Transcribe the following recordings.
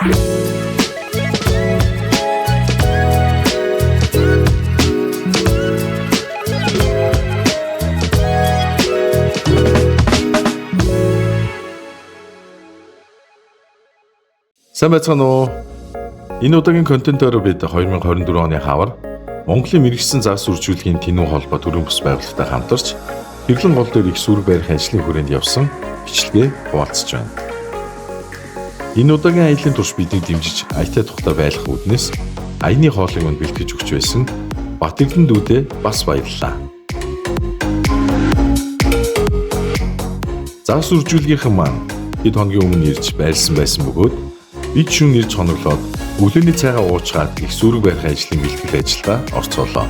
Сайн байцгаана уу? Энэ удаагийн контентоор бид 2024 оны хавар Монголын мэргэжсэн зас үржүүлэхийн тэнүү холбоо төрийн бас байгууллагатай хамтарч хэвлэн гол дээр их сүрэг барих ажлын хүрээнд явсан бичлэгээ хуваалцж байна. Энэ удаагийн аяллаа турш биднийг дэмжиж аялал тухтай байлгах үүднээс аяны хоолыг манд бэлтгэж өгч байсан Батэрдэн дүүдээ бас баярлалаа. Зас үржүүлгийнхэн маань хэд хоногийн өмнө ирж байрлсан байсан бөгөөд бид шүүн ирж хоноглоод өглөөний цайгаа уучгаад их сүрэг барих ажлын бэлтгэл ажилдаа орцоолоо.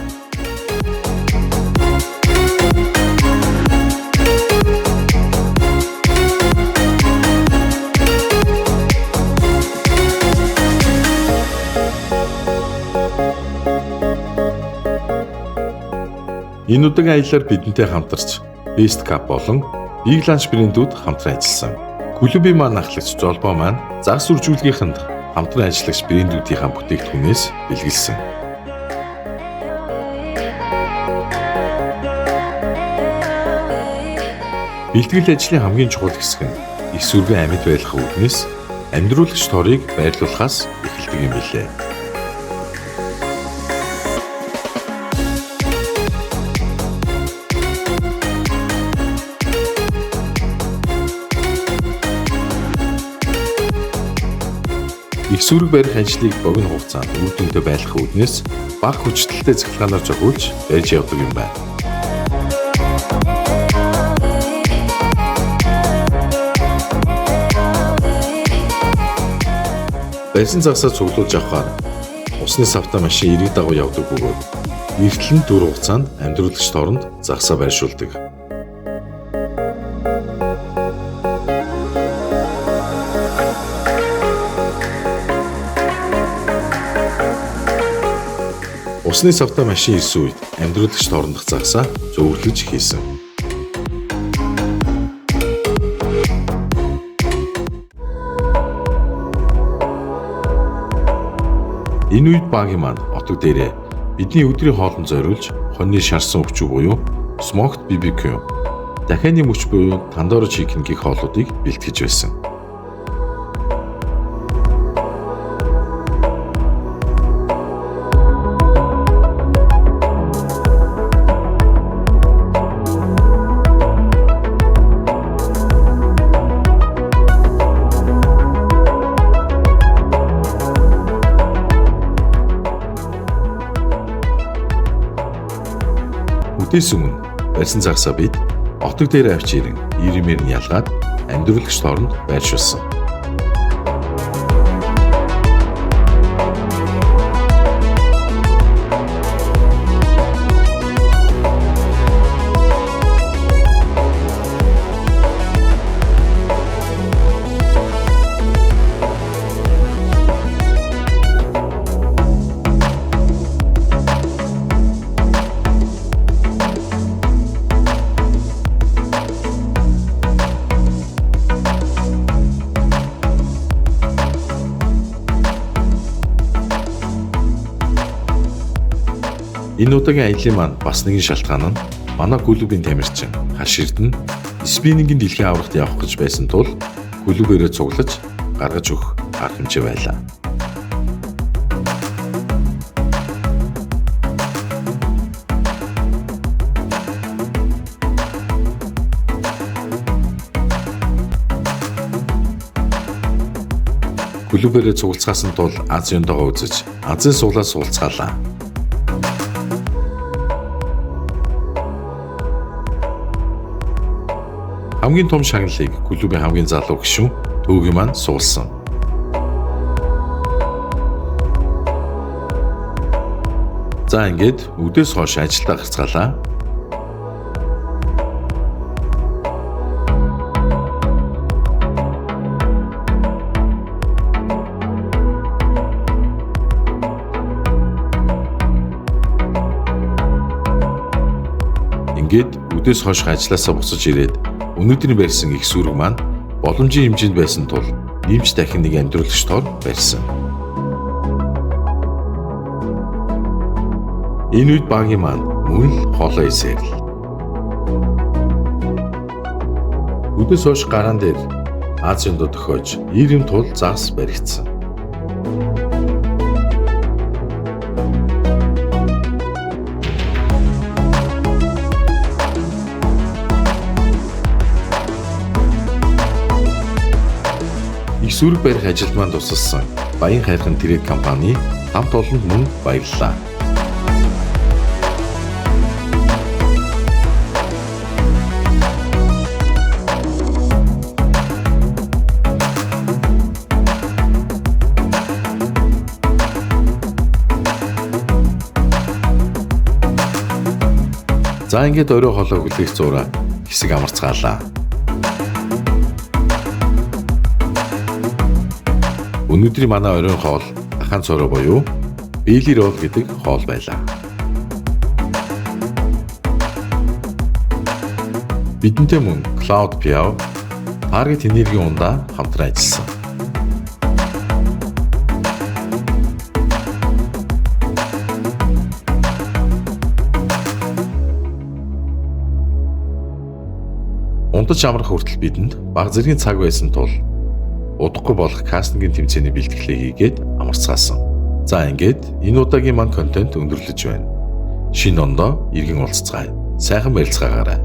Энэ удаагийн аяллаар бидэнтэй хамтарч Best Cup болон Big Lunch брэндүүд хамтран ажилласан. Клубын маань ахлагч золбоо маань зас үржүүлгийнхэнд хамтран ажиллагч брэндүүдийн бүтээгдэхүүнээс бэлгэлсэн. Бэлтгэл ажлын хамгийн чухал хэсэг нь их сүргэн амьд байх үүднээс амьдруулагч торыг байрлуулахаас эхэлдэг юм билээ. Их сүрэг барих ажлыг богино хугацаанд үр дүнтэй байлгах үүднээс бага хүчтэй цахилгаанаар зохиулж барьж явдаг юм байна. Барьсан загсаа цуглуулж авахаар усны савтаа машин эрэг дагуу явдаг бөгөөд эртлэн дур хугацаанд амьдруулагч торонд загсаа байршуулдаг. Усны савтаа машин ирсэн үед амьдруулагч торондох загсаа зөвөрлөж хийсэн. Энэ үед багийн маань отог дээрээ бидний өдрийн хоолнд зориулж хоньны шарсан өвчүү буюу smoked BBQ, дахианы мөч буюу tandoori chicken гэх хоолуудыг бэлтгэж байсан. Үдээс өмнө барьсан загсаа бид отог дээр авч ирэн ирэмээр нь ялгаад амьдруулагч торонд байршуулсан. Энэ удаагийн аяллаа маань бас нэгэн шалтгаан нь манай клубын тамирчин хаш эрдэнэ спиннингийн дэлхийн аврагт явах гэж байсан тул клубээрээ цуглаж гаргаж өгөх арга хэмжээ байлаа. Клубээрээ цуглацгаасан тул Азийн доо үзэж Азийн суулаас суулцгаалаа. Хамгийн том шагналыг клубын хамгийн залуу гишүүн Төвгийн маань суулсан. За ингээд өдөөс хойш ажилдаа гарцгаалаа. Ингээд өдөөс хойш ажилласаа босож ирээд өнөөдрийн барьсан их сүрэг маань боломжийн хэмжээнд байсан тул Иймч дахин нэг амьдруулагч тоор барьсан. Энэ үед багийн маань мөн л хоолоо эсэрл. Өдөөс хойш гараан дээр Азинд тохиож иргэм тул загас баригдсан. Их сүрэг барих ажилд маань тусалсан Баян хайрхан Трейд компани хамт олонд мөн баярлалаа. За ингээд орой хоолой хүлээх зураа хэсэг амарцгаалаа. Өнөөдрийн манай оройн хоол ахаан цороо буюу Бэйли ролл гэдэг хоол байлаа. Бидэнтэй мөн Клауд Пиав, Таргет энергийн ундаа хамтран ажилласан. Унтаж амрах хүртэл бидэнд бага зэргийн цаг байсан тул удахгүй болох кастингийн тэмцээний бэлтгэлээ хийгээд амарцгаасан. За ингээд энэ удаагийн маань контент өндөрлөж байна. Шинэ ондоо иргэн уулзцгаая. Сайхан барилцгаагаарай.